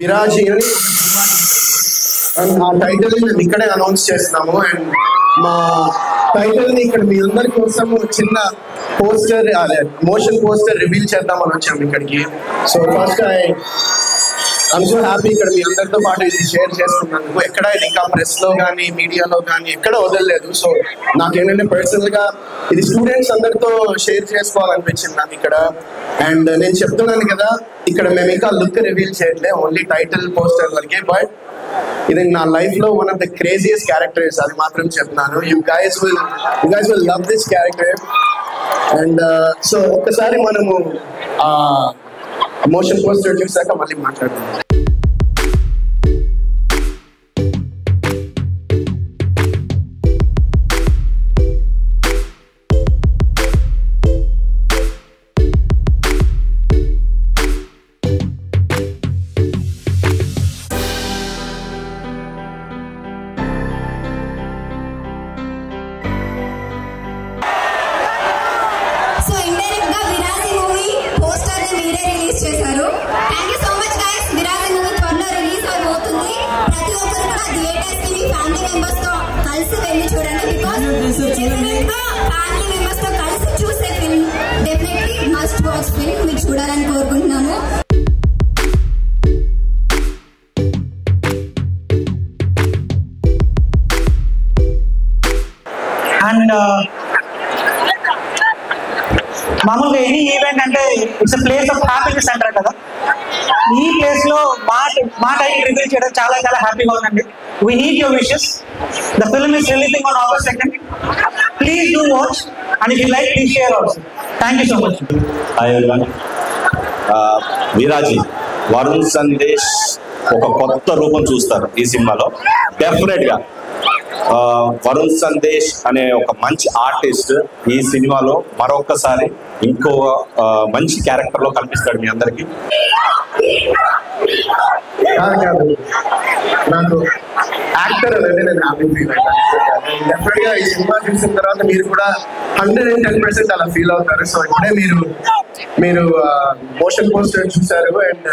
విరాజి and ఆ title మేము ఇక్కడే అనౌన్స్ చేస్తున్నాము. అండ్ మా టైటిల్ ని ఇక్కడ మీ అందరి కోసం చిన్న పోస్టర్ మోషన్ పోస్టర్ రివీల్ చేద్దామని వచ్చాము ఇక్కడికి. So first I'm so happy ఇక్కడ మీ అందరితో పాటు ఇది షేర్ చేసుకున్నందుకు. ఎక్కడ ఇది ఇంకా ప్రెస్ లో కానీ మీడియాలో కానీ ఎక్కడ వదలలేదు. సో నాకేంటంటే పర్సనల్ గా ఇది స్టూడెంట్స్ అందరితో షేర్ చేసుకోవాలనిపించింది నాకు ఇక్కడ. అండ్ నేను చెప్తున్నాను కదా, ఇక్కడ మేము ఇంకా లుక్ రివీల్ చేయట్లే, ఓన్లీ టైటిల్ పోస్టర్ వరకే. బట్ ఇది నా లైఫ్ లో one of the craziest characters, అది మాత్రం చెప్తున్నాను. You guys will love this character. And so ఒక్కసారి మనము మోషన్ పోస్టర్ చూసాక మళ్ళీ మాట్లాడదాం. చూడాలని కోరుకుంటున్నాము. అండ్ మామూలుగా ఎనీ ఈవెంట్ అంటే it's a place of happiness అంటారు కదా. ఈ ప్లేస్ లో మా టైటిల్ రివీల్ చేయడం చాలా చాలా హ్యాపీగా ఉందండి. We need your wishes. The film is releasing on August 2nd. Please do watch and if you like please share also. Thank you so much. Hi everyone. Viraaji Varun Sandesh ఒక కొత్త రూపం చూస్తారు ఈ సినిమాలో. డెఫినెట్ గా వరుణ్ సందేశ్ అనే ఒక మంచి ఆర్టిస్ట్ ఈ సినిమాలో మరొకసారి ఇంకో మంచి క్యారెక్టర్ లో కనిపిస్తాడు మీ అందరికి. నాకు యాక్టర్ అనేది నేను హ్యాపీ ఫీల్ అవుతాను. డెఫినెట్ గా ఈ సినిమా చూసిన తర్వాత మీరు కూడా 110% అలా ఫీల్ అవుతారు. సో ఇప్పుడే మీరు మోషన్ పోస్టర్ చూసారు. అండ్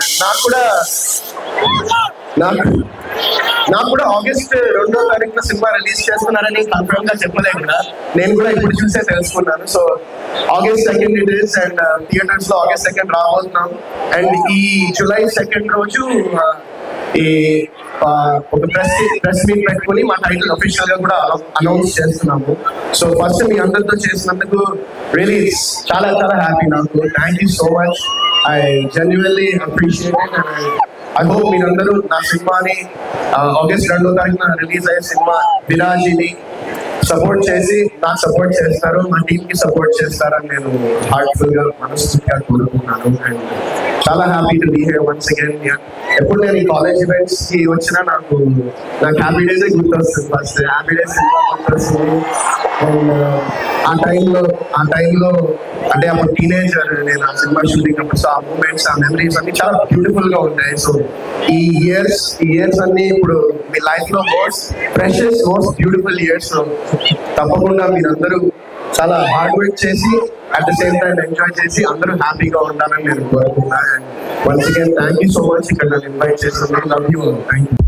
నాకు కూడా August 2వ తారీఖున సినిమా రిలీజ్ చేస్తున్నారని కన్ఫర్మ్ గా చెప్పలేదు కదా, నేను కూడా ఇప్పుడు చూసే తెలుసుకున్నాను. So August 2nd it is. And theatres లో August 2nd రాబోతున్నాం. అండ్ ఈ July 2nd రోజు ఈ ఒక ప్రెస్ మీట్ పెట్టుకుని మా టైటిల్ అఫీషియల్ గా కూడా అనౌన్స్ చేస్తున్నాము. సో ఫస్ట్ మీ అందరితో చేసినందుకు రియలీ చాలా చాలా హ్యాపీ నాకు. Thank you so much. I genuinely appreciate it. And I hope మీరందరూ నా సినిమాని August 2వ తారీఖున రిలీజ్ అయ్యే సినిమా విరాజిని సపోర్ట్ చేసి నాకు సపోర్ట్ చేస్తారు, మా టీమ్ కి సపోర్ట్ చేస్తారని నేను హార్ట్ఫుల్ గా మనస్ఫూర్తిగా కోరుకుంటున్నాను. అండ్ చాలా happy to be here once again. ఎప్పుడు నేను ఈ కాలేజ్ ఈవెంట్స్ కి వచ్చినా నాకు హ్యాపీ డేస్ గుర్తొస్తుంది. ఫస్ట్ హ్యాపీ డేస్ సినిమా గుర్తొస్తుంది. అండ్ ఆ టైంలో అంటే అప్పుడు టీనేజర్ నేను ఆ సినిమా షూటింగ్ అప్పుడు. సో ఆ మూమెంట్స్, ఆ మెమరీస్ అన్ని చాలా బ్యూటిఫుల్ గా ఉంటాయి. సో ఈ ఇయర్స్ అన్ని ఇప్పుడు మీ లైఫ్ లో most precious, most beautiful years. తప్పకుండా మీరందరూ చాలా హార్డ్ వర్క్ చేసి at the same time enjoy చేసి అందరూ హ్యాపీగా ఉండాలని నేను కోరుకుంటున్నాను. And once again thank you so much ఇక్కడ నన్ను ఇన్వైట్ చేస్తున్నారు. Love you. Thank you.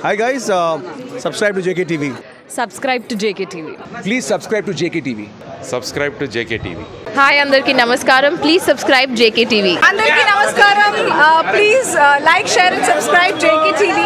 Hi guys, subscribe to JKTV. Subscribe to JKTV. Please subscribe to JKTV. Subscribe to JKTV. Hi అందరికీ నమస్కారం. Please subscribe JK TV. అందరికీ నమస్కారం. Please like, share and subscribe JK TV.